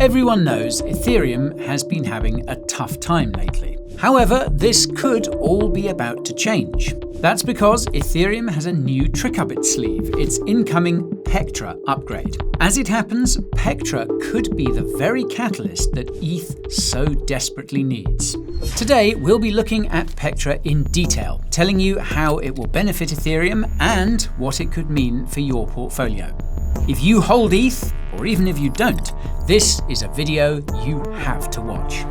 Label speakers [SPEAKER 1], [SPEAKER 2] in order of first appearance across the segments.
[SPEAKER 1] Everyone knows Ethereum has been having a tough time lately. However, this could all be about to change. That's because Ethereum has a new trick up its sleeve, its incoming Pectra upgrade. As it happens, Pectra could be the very catalyst that ETH so desperately needs. Today, we'll be looking at Pectra in detail, telling you how it will benefit Ethereum and what it could mean for your portfolio. If you hold ETH, or even if you don't, this is a video you have to watch.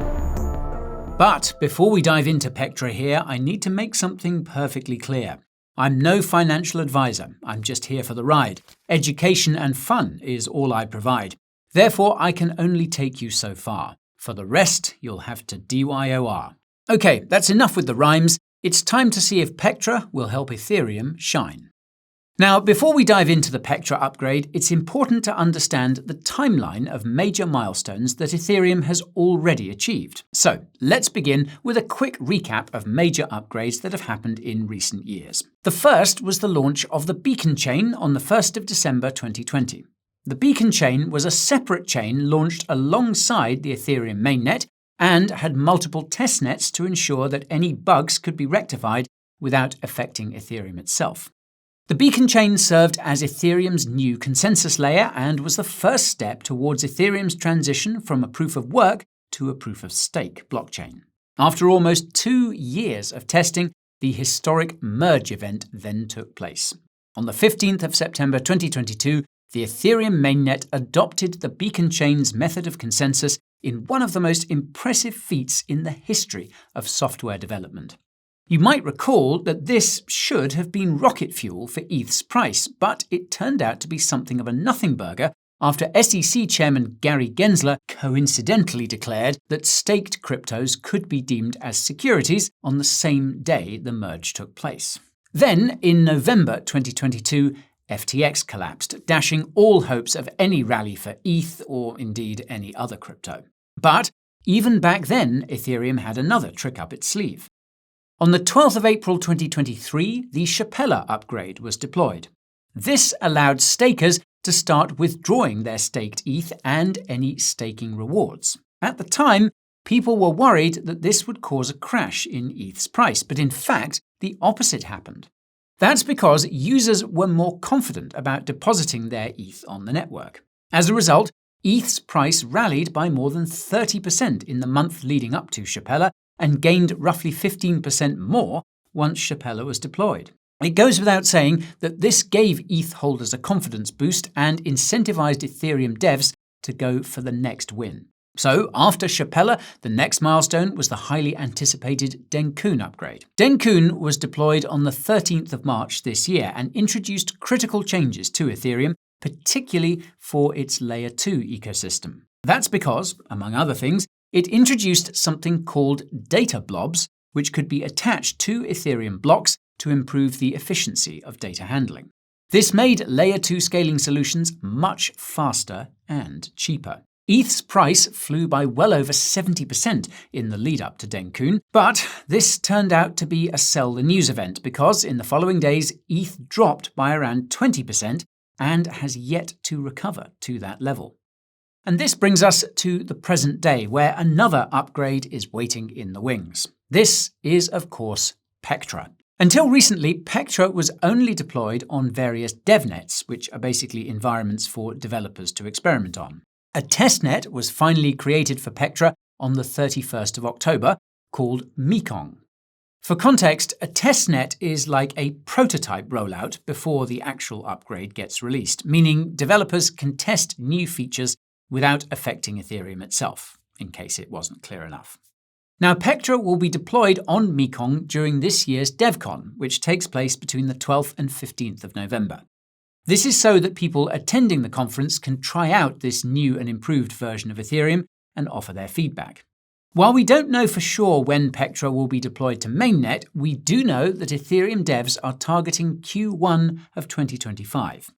[SPEAKER 1] But before we dive into Pectra here, I need to make something perfectly clear. I'm no financial advisor, I'm just here for the ride. Education and fun is all I provide. Therefore, I can only take you so far. For the rest, you'll have to DYOR. Okay, that's enough with the rhymes. It's time to see if Pectra will help Ethereum shine. Now, before we dive into the Pectra upgrade, it's important to understand the timeline of major milestones that Ethereum has already achieved. So, let's begin with a quick recap of major upgrades that have happened in recent years. The first was the launch of the Beacon chain on the 1st of December 2020. The Beacon chain was a separate chain launched alongside the Ethereum mainnet and had multiple testnets to ensure that any bugs could be rectified without affecting Ethereum itself. The Beacon chain served as Ethereum's new consensus layer and was the first step towards Ethereum's transition from a proof-of-work to a proof-of-stake blockchain. After almost 2 years of testing, the historic merge event then took place. On the 15th of September 2022, the Ethereum mainnet adopted the Beacon chain's method of consensus in one of the most impressive feats in the history of software development. You might recall that this should have been rocket fuel for ETH's price, but it turned out to be something of a nothing burger after SEC Chairman Gary Gensler coincidentally declared that staked cryptos could be deemed as securities on the same day the merge took place. Then, in November 2022, FTX collapsed, dashing all hopes of any rally for ETH or indeed any other crypto. But even back then, Ethereum had another trick up its sleeve. On the 12th of April 2023, the Shapella upgrade was deployed. This allowed stakers to start withdrawing their staked ETH and any staking rewards. At the time, people were worried that this would cause a crash in ETH's price, but in fact, the opposite happened. That's because users were more confident about depositing their ETH on the network. As a result, ETH's price rallied by more than 30% in the month leading up to Shapella, and gained roughly 15% more once Shapella was deployed. It goes without saying that this gave ETH holders a confidence boost and incentivized Ethereum devs to go for the next win. So, after Shapella, the next milestone was the highly anticipated Dencun upgrade. Dencun was deployed on the 13th of March this year and introduced critical changes to Ethereum, particularly for its Layer 2 ecosystem. That's because, among other things, it introduced something called data blobs, which could be attached to Ethereum blocks to improve the efficiency of data handling. This made Layer 2 scaling solutions much faster and cheaper. ETH's price flew by well over 70% in the lead-up to Dencun, but this turned out to be a sell the news event because in the following days, ETH dropped by around 20% and has yet to recover to that level. And this brings us to the present day, where another upgrade is waiting in the wings. This is, of course, Pectra. Until recently, Pectra was only deployed on various devnets, which are basically environments for developers to experiment on. A testnet was finally created for Pectra on the 31st of October, called Mekong. For context, a testnet is like a prototype rollout before the actual upgrade gets released, meaning developers can test new features without affecting Ethereum itself, in case it wasn't clear enough. Now, Pectra will be deployed on Mekong during this year's DevCon, which takes place between the 12th and 15th of November. This is so that people attending the conference can try out this new and improved version of Ethereum and offer their feedback. While we don't know for sure when Pectra will be deployed to mainnet, we do know that Ethereum devs are targeting Q1 of 2025.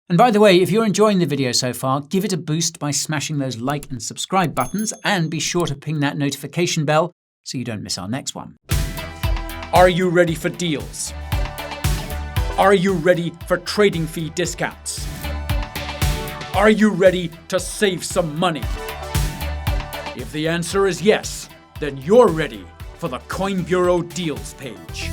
[SPEAKER 1] And by the way, if you're enjoying the video so far, give it a boost by smashing those like and subscribe buttons, and be sure to ping that notification bell so you don't miss our next one.
[SPEAKER 2] Are you ready for deals? Are you ready for trading fee discounts? Are you ready to save some money? If the answer is yes, then you're ready for the Coin Bureau deals page.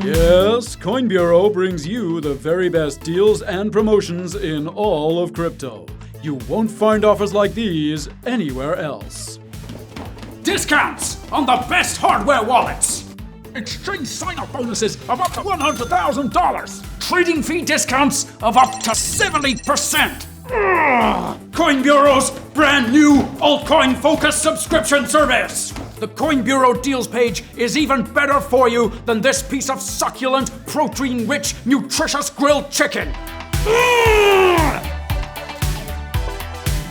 [SPEAKER 2] Yes, Coin Bureau brings you the very best deals and promotions in all of crypto. You won't find offers like these anywhere else.
[SPEAKER 3] Discounts on the best hardware wallets! Exchange sign-up bonuses of up to $100,000! Trading fee discounts of up to 70%! Coin Bureau's brand new altcoin-focused subscription service! The Coin Bureau deals page is even better for you than this piece of succulent, protein-rich, nutritious grilled chicken!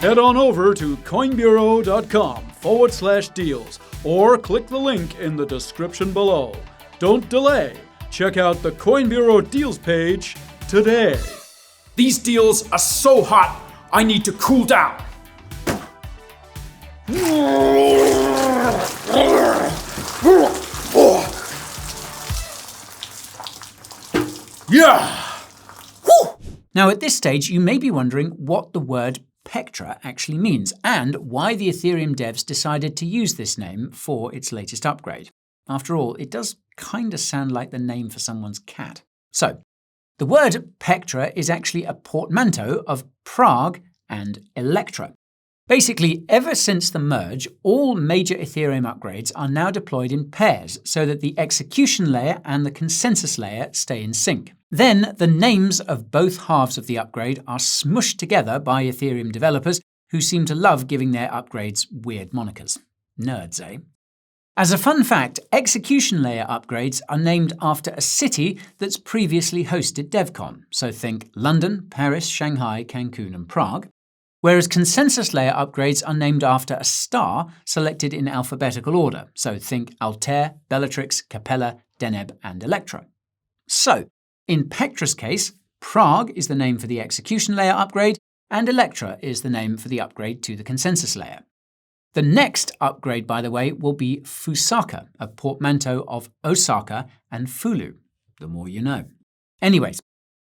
[SPEAKER 2] Head on over to coinbureau.com/deals or click the link in the description below. Don't delay. Check out the Coin Bureau deals page today.
[SPEAKER 3] These deals are so hot, I need to cool down. Yeah!
[SPEAKER 1] Now, at this stage, you may be wondering what the word Pectra actually means and why the Ethereum devs decided to use this name for its latest upgrade. After all, it does kind of sound like the name for someone's cat. So, the word Pectra is actually a portmanteau of Prague and Electra. Basically, ever since the merge, all major Ethereum upgrades are now deployed in pairs so that the execution layer and the consensus layer stay in sync. Then, the names of both halves of the upgrade are smushed together by Ethereum developers who seem to love giving their upgrades weird monikers. Nerds, eh? As a fun fact, execution layer upgrades are named after a city that's previously hosted Dencun, so think London, Paris, Shanghai, Cancun and Prague, whereas consensus layer upgrades are named after a star selected in alphabetical order, so think Altair, Bellatrix, Capella, Deneb and Electra. So, in Pectra's case, Prague is the name for the execution layer upgrade, and Electra is the name for the upgrade to the consensus layer. The next upgrade, by the way, will be Fusaka, a portmanteau of Osaka and Fulu. The more you know. Anyways,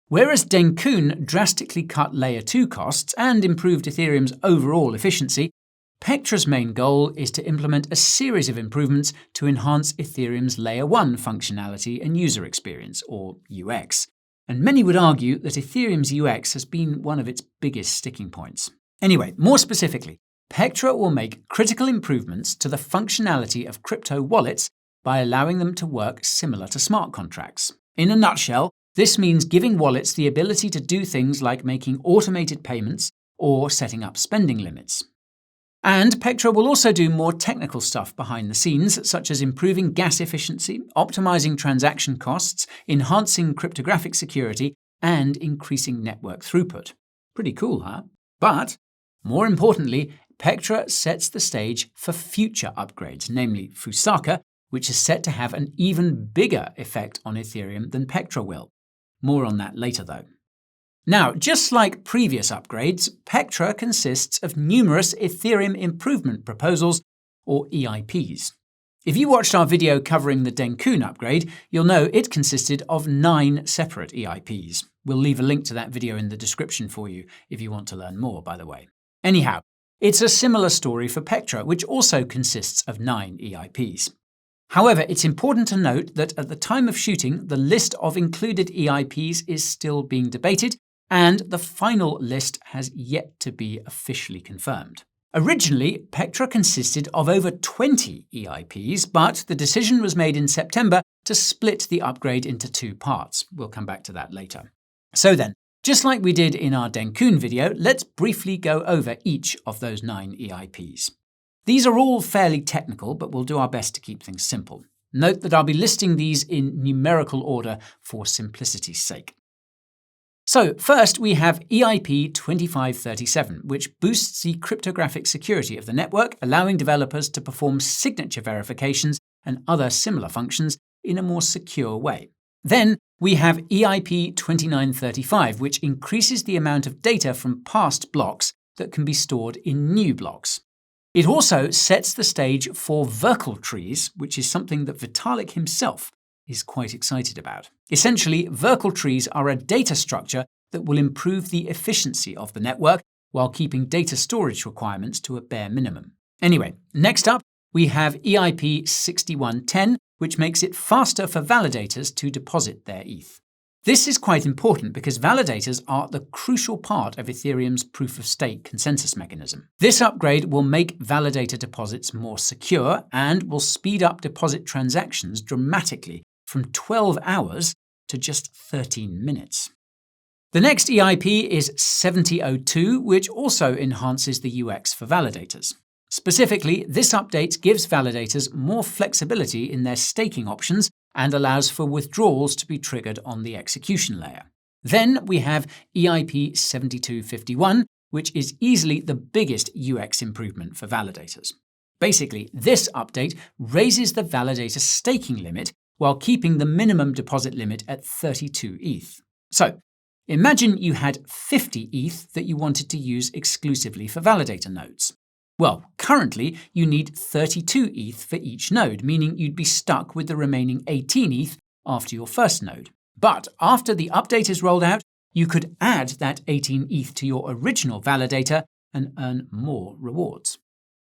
[SPEAKER 1] whereas Dencun drastically cut Layer 2 costs and improved Ethereum's overall efficiency, Pectra's main goal is to implement a series of improvements to enhance Ethereum's Layer 1 functionality and user experience, or UX. And many would argue that Ethereum's UX has been one of its biggest sticking points. Anyway, more specifically, Pectra will make critical improvements to the functionality of crypto wallets by allowing them to work similar to smart contracts. In a nutshell, this means giving wallets the ability to do things like making automated payments or setting up spending limits. And Pectra will also do more technical stuff behind the scenes, such as improving gas efficiency, optimizing transaction costs, enhancing cryptographic security, and increasing network throughput. Pretty cool, huh? But, more importantly, Pectra sets the stage for future upgrades, namely Fusaka, which is set to have an even bigger effect on Ethereum than Pectra will. More on that later, though. Now, just like previous upgrades, Pectra consists of numerous Ethereum Improvement Proposals, or EIPs. If you watched our video covering the Dencun upgrade, you'll know it consisted of 9 separate EIPs. We'll leave a link to that video in the description for you if you want to learn more, by the way. Anyhow, it's a similar story for Pectra, which also consists of 9 EIPs. However, it's important to note that at the time of shooting, the list of included EIPs is still being debated, and the final list has yet to be officially confirmed. Originally, Pectra consisted of over 20 EIPs, but the decision was made in September to split the upgrade into 2 parts. We'll come back to that later. So then, just like we did in our Dencun video, let's briefly go over each of those 9 EIPs. These are all fairly technical, but we'll do our best to keep things simple. Note that I'll be listing these in numerical order for simplicity's sake. So first we have EIP 2537, which boosts the cryptographic security of the network, allowing developers to perform signature verifications and other similar functions in a more secure way. Then we have EIP 2935, which increases the amount of data from past blocks that can be stored in new blocks. It also sets the stage for Verkle trees, which is something that Vitalik himself is quite excited about. Essentially, Verkle trees are a data structure that will improve the efficiency of the network while keeping data storage requirements to a bare minimum. Anyway, next up, we have EIP 6110, which makes it faster for validators to deposit their ETH. This is quite important because validators are the crucial part of Ethereum's proof-of-stake consensus mechanism. This upgrade will make validator deposits more secure and will speed up deposit transactions dramatically from 12 hours to just 13 minutes. The next EIP is 7002, which also enhances the UX for validators. Specifically, this update gives validators more flexibility in their staking options and allows for withdrawals to be triggered on the execution layer. Then we have EIP 7251, which is easily the biggest UX improvement for validators. Basically, this update raises the validator staking limit while keeping the minimum deposit limit at 32 ETH. So, imagine you had 50 ETH that you wanted to use exclusively for validator nodes. Well, currently you need 32 ETH for each node, meaning you'd be stuck with the remaining 18 ETH after your first node. But after the update is rolled out, you could add that 18 ETH to your original validator and earn more rewards.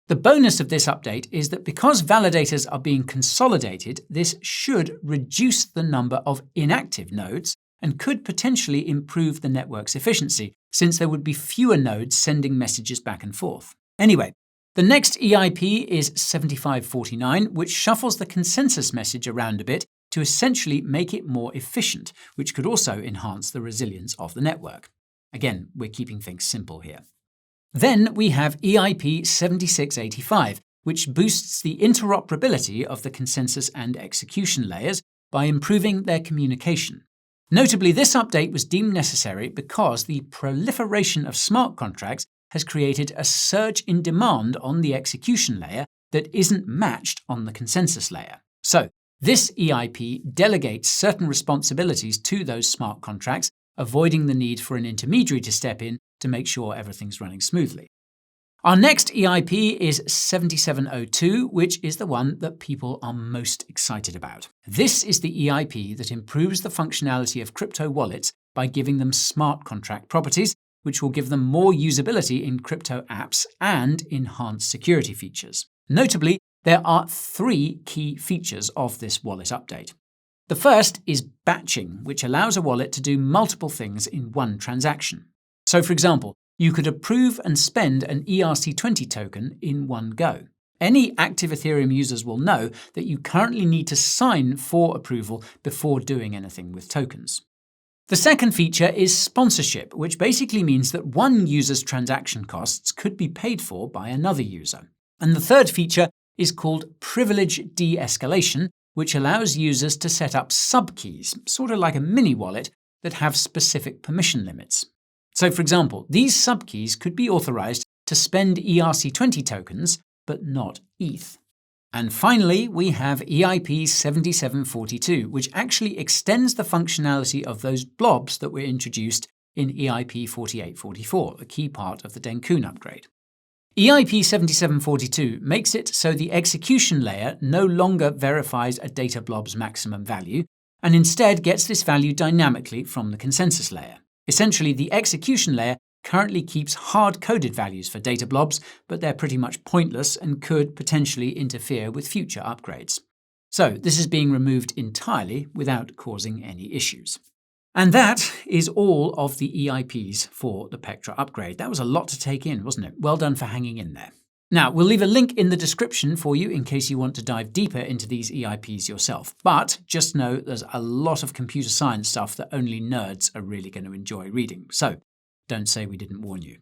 [SPEAKER 1] The bonus of this update is that because validators are being consolidated, this should reduce the number of inactive nodes and could potentially improve the network's efficiency, since there would be fewer nodes sending messages back and forth. Anyway, the next EIP is 7549, which shuffles the consensus message around a bit to essentially make it more efficient, which could also enhance the resilience of the network. Again, we're keeping things simple here. Then we have EIP 7685, which boosts the interoperability of the consensus and execution layers by improving their communication. Notably, this update was deemed necessary because the proliferation of smart contracts has created a surge in demand on the execution layer that isn't matched on the consensus layer. So, this EIP delegates certain responsibilities to those smart contracts, avoiding the need for an intermediary to step in to make sure everything's running smoothly. Our next EIP is 7702, which is the one that people are most excited about. This is the EIP that improves the functionality of crypto wallets by giving them smart contract properties, which will give them more usability in crypto apps and enhance security features. Notably, there are 3 key features of this wallet update. The first is batching, which allows a wallet to do multiple things in one transaction. So, for example, you could approve and spend an ERC20 token in one go. Any active Ethereum users will know that you currently need to sign for approval before doing anything with tokens. The second feature is sponsorship, which basically means that one user's transaction costs could be paid for by another user. And the third feature is called privilege de-escalation, which allows users to set up subkeys, sort of like a mini wallet, that have specific permission limits. So, for example, these subkeys could be authorized to spend ERC20 tokens, but not ETH. And finally, we have EIP 7742, which actually extends the functionality of those blobs that were introduced in EIP 4844, a key part of the Dencun upgrade. EIP 7742 makes it so the execution layer no longer verifies a data blob's maximum value, and instead gets this value dynamically from the consensus layer. Essentially, the execution layer currently keeps hard-coded values for data blobs, but they're pretty much pointless and could potentially interfere with future upgrades. So this is being removed entirely without causing any issues. And that is all of the EIPs for the Pectra upgrade. That was a lot to take in, wasn't it? Well done for hanging in there. Now, we'll leave a link in the description for you in case you want to dive deeper into these EIPs yourself. But just know there's a lot of computer science stuff that only nerds are really going to enjoy reading. So don't say we didn't warn you.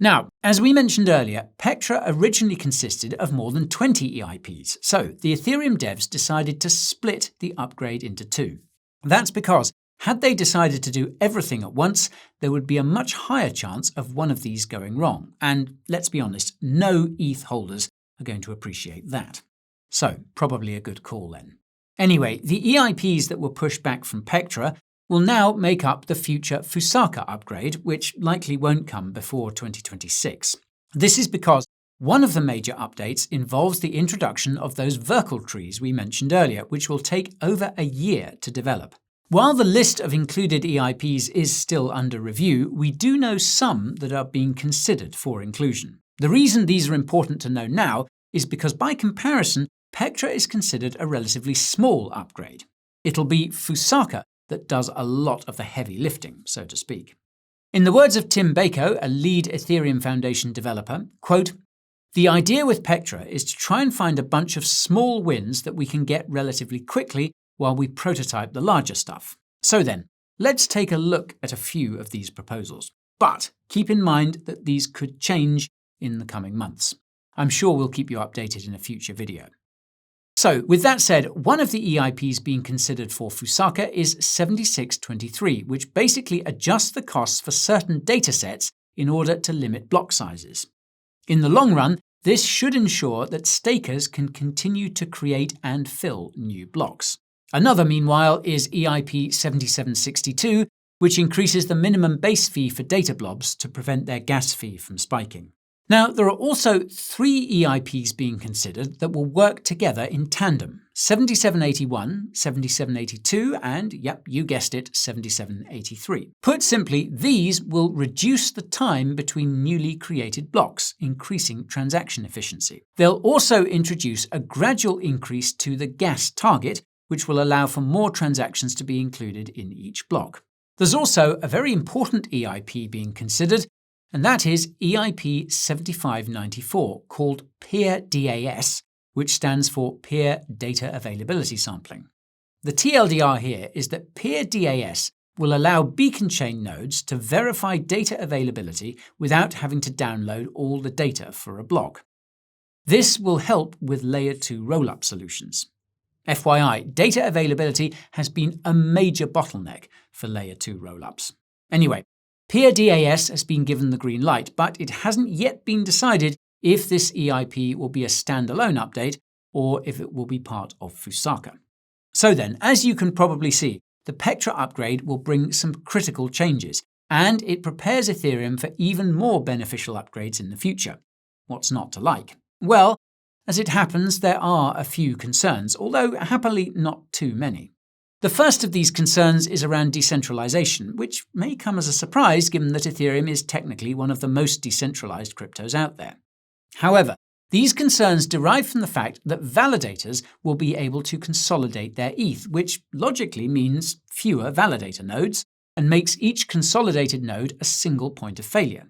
[SPEAKER 1] Now, as we mentioned earlier, Pectra originally consisted of more than 20 EIPs. So the Ethereum devs decided to split the upgrade into 2. That's because had they decided to do everything at once, there would be a much higher chance of one of these going wrong. And let's be honest, no ETH holders are going to appreciate that. So probably a good call then. Anyway, the EIPs that were pushed back from Pectra will now make up the future Fusaka upgrade, which likely won't come before 2026. This is because one of the major updates involves the introduction of those Verkle trees we mentioned earlier, which will take over a year to develop. While the list of included EIPs is still under review, we do know some that are being considered for inclusion. The reason these are important to know now is because by comparison, Pectra is considered a relatively small upgrade. It'll be Fusaka that does a lot of the heavy lifting, so to speak. In the words of Tim Bako, a lead Ethereum Foundation developer, quote, "The idea with Pectra is to try and find a bunch of small wins that we can get relatively quickly while we prototype the larger stuff. So then, let's take a look at a few of these proposals. But keep in mind that these could change in the coming months. I'm sure we'll keep you updated in a future video." So, with that said, one of the EIPs being considered for Fusaka is 7623, which basically adjusts the costs for certain datasets in order to limit block sizes. In the long run, this should ensure that stakers can continue to create and fill new blocks. Another, meanwhile, is EIP 7762, which increases the minimum base fee for data blobs to prevent their gas fee from spiking. Now, there are also 3 EIPs being considered that will work together in tandem: 7781, 7782, and, yep, you guessed it, 7783. Put simply, these will reduce the time between newly created blocks, increasing transaction efficiency. They'll also introduce a gradual increase to the gas target, which will allow for more transactions to be included in each block. There's also a very important EIP being considered, and that is EIP 7594, called Peer DAS, which stands for Peer Data Availability Sampling. The TLDR here is that Peer DAS will allow beacon chain nodes to verify data availability without having to download all the data for a block. This will help with Layer 2 rollup solutions. FYI, data availability has been a major bottleneck for Layer 2 rollups. Anyway, Peer DAS has been given the green light, but it hasn't yet been decided if this EIP will be a standalone update or if it will be part of Fusaka. So then, as you can probably see, the Pectra upgrade will bring some critical changes, and it prepares Ethereum for even more beneficial upgrades in the future. What's not to like? Well, as it happens, there are a few concerns, although happily not too many. The first of these concerns is around decentralization, which may come as a surprise given that Ethereum is technically one of the most decentralized cryptos out there. However, these concerns derive from the fact that validators will be able to consolidate their ETH, which logically means fewer validator nodes, and makes each consolidated node a single point of failure.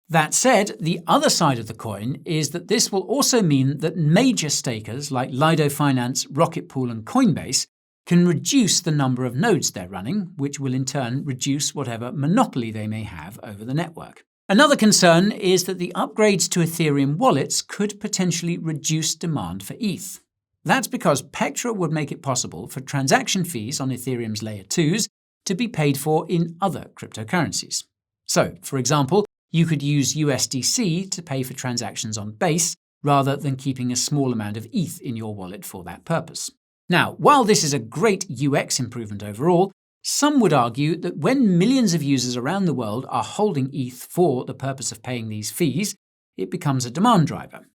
[SPEAKER 1] That said, the other side of the coin is that this will also mean that major stakers like Lido Finance, Rocket Pool, and Coinbase can reduce the number of nodes they're running, which will in turn reduce whatever monopoly they may have over the network. Another concern is that the upgrades to Ethereum wallets could potentially reduce demand for ETH. That's because Pectra would make it possible for transaction fees on Ethereum's Layer 2s to be paid for in other cryptocurrencies. So, for example, you could use USDC to pay for transactions on Base, rather than keeping a small amount of ETH in your wallet for that purpose. Now, while this is a great UX improvement overall, some would argue that when millions of users around the world are holding ETH for the purpose of paying these fees, it becomes a demand driver.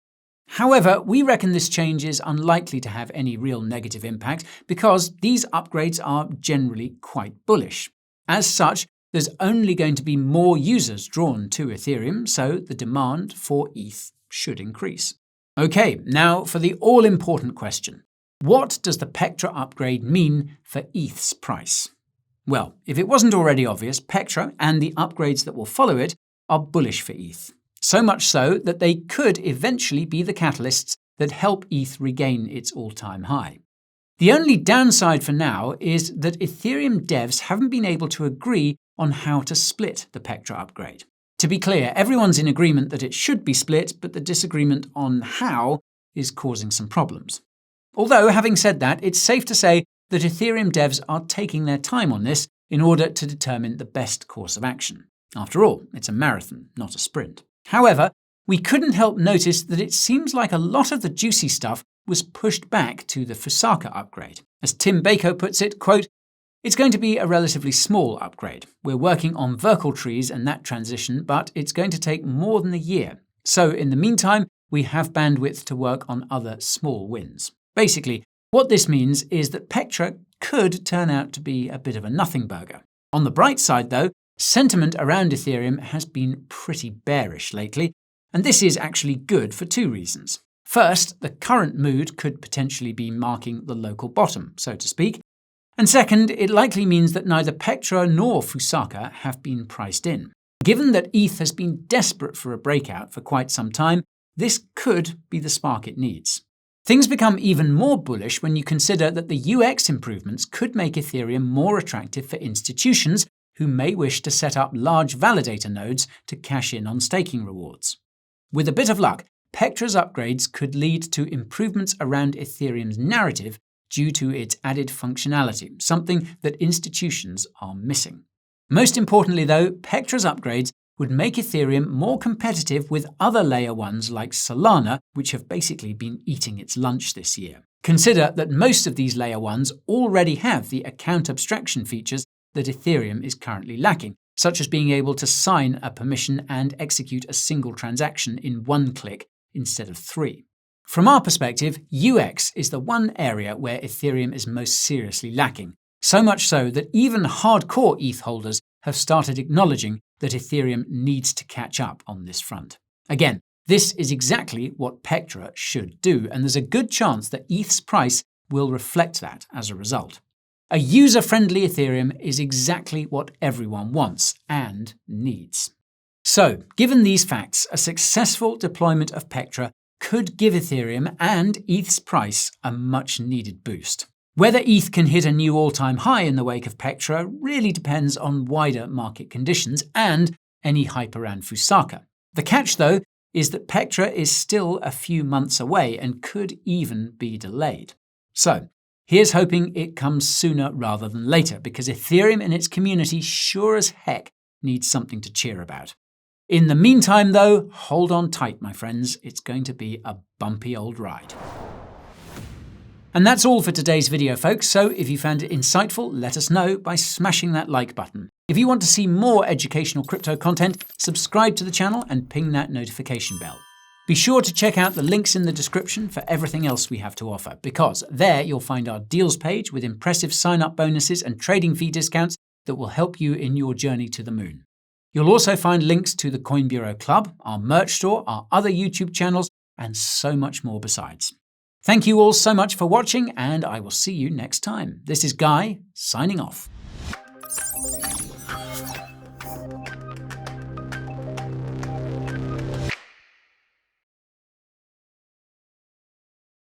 [SPEAKER 1] However, we reckon this change is unlikely to have any real negative impact because these upgrades are generally quite bullish. As such, there's only going to be more users drawn to Ethereum, so the demand for ETH should increase. Okay, now for the all-important question. What does the Pectra upgrade mean for ETH's price? Well, if it wasn't already obvious, Pectra and the upgrades that will follow it are bullish for ETH. So much so that they could eventually be the catalysts that help ETH regain its all-time high. The only downside for now is that Ethereum devs haven't been able to agree on how to split the Pectra upgrade. To be clear, everyone's in agreement that it should be split, but the disagreement on how is causing some problems. Although, having said that, it's safe to say that Ethereum devs are taking their time on this in order to determine the best course of action. After all, it's a marathon, not a sprint. However, we couldn't help notice that it seems like a lot of the juicy stuff was pushed back to the Fusaka upgrade. As Tim Bako puts it, quote, "It's going to be a relatively small upgrade. We're working on Verkle trees and that transition, but it's going to take more than a year. So in the meantime, we have bandwidth to work on other small wins." Basically, what this means is that Pectra could turn out to be a bit of a nothing burger. On the bright side, though, sentiment around Ethereum has been pretty bearish lately, And this is actually good for two reasons. First, the current mood could potentially be marking the local bottom, so to speak. And second, it likely means that neither Pectra nor Fusaka have been priced in. Given that ETH has been desperate for a breakout for quite some time, this could be the spark it needs. Things become even more bullish when you consider that the UX improvements could make Ethereum more attractive for institutions who may wish to set up large validator nodes to cash in on staking rewards. With a bit of luck, Pectra's upgrades could lead to improvements around Ethereum's narrative due to its added functionality, something that institutions are missing. Most importantly though, Pectra's upgrades would make Ethereum more competitive with other layer 1s like Solana, which have basically been eating its lunch this year. Consider that most of these layer 1s already have the account abstraction features that Ethereum is currently lacking, such as being able to sign a permission and execute a single transaction in one click instead of 3. From our perspective, UX is the one area where Ethereum is most seriously lacking, so much so that even hardcore ETH holders have started acknowledging that Ethereum needs to catch up on this front. Again, this is exactly what Pectra should do, and there's a good chance that ETH's price will reflect that as a result. A user-friendly Ethereum is exactly what everyone wants and needs. So, given these facts, a successful deployment of Pectra could give Ethereum and ETH's price a much-needed boost. Whether ETH can hit a new all-time high in the wake of Pectra really depends on wider market conditions and any hype around Fusaka. The catch, though, is that Pectra is still a few months away and could even be delayed. So, here's hoping it comes sooner rather than later, because Ethereum and its community sure as heck needs something to cheer about. In the meantime, though, hold on tight, my friends. It's going to be a bumpy old ride. And that's all for today's video, folks, so if you found it insightful, let us know by smashing that like button. If you want to see more educational crypto content, subscribe to the channel and ping that notification bell. Be sure to check out the links in the description for everything else we have to offer, because there you'll find our deals page with impressive sign-up bonuses and trading fee discounts that will help you in your journey to the moon. You'll also find links to the Coin Bureau Club, our merch store, our other YouTube channels, and so much more besides. Thank you all so much for watching, and I will see you next time. This is Guy, signing off.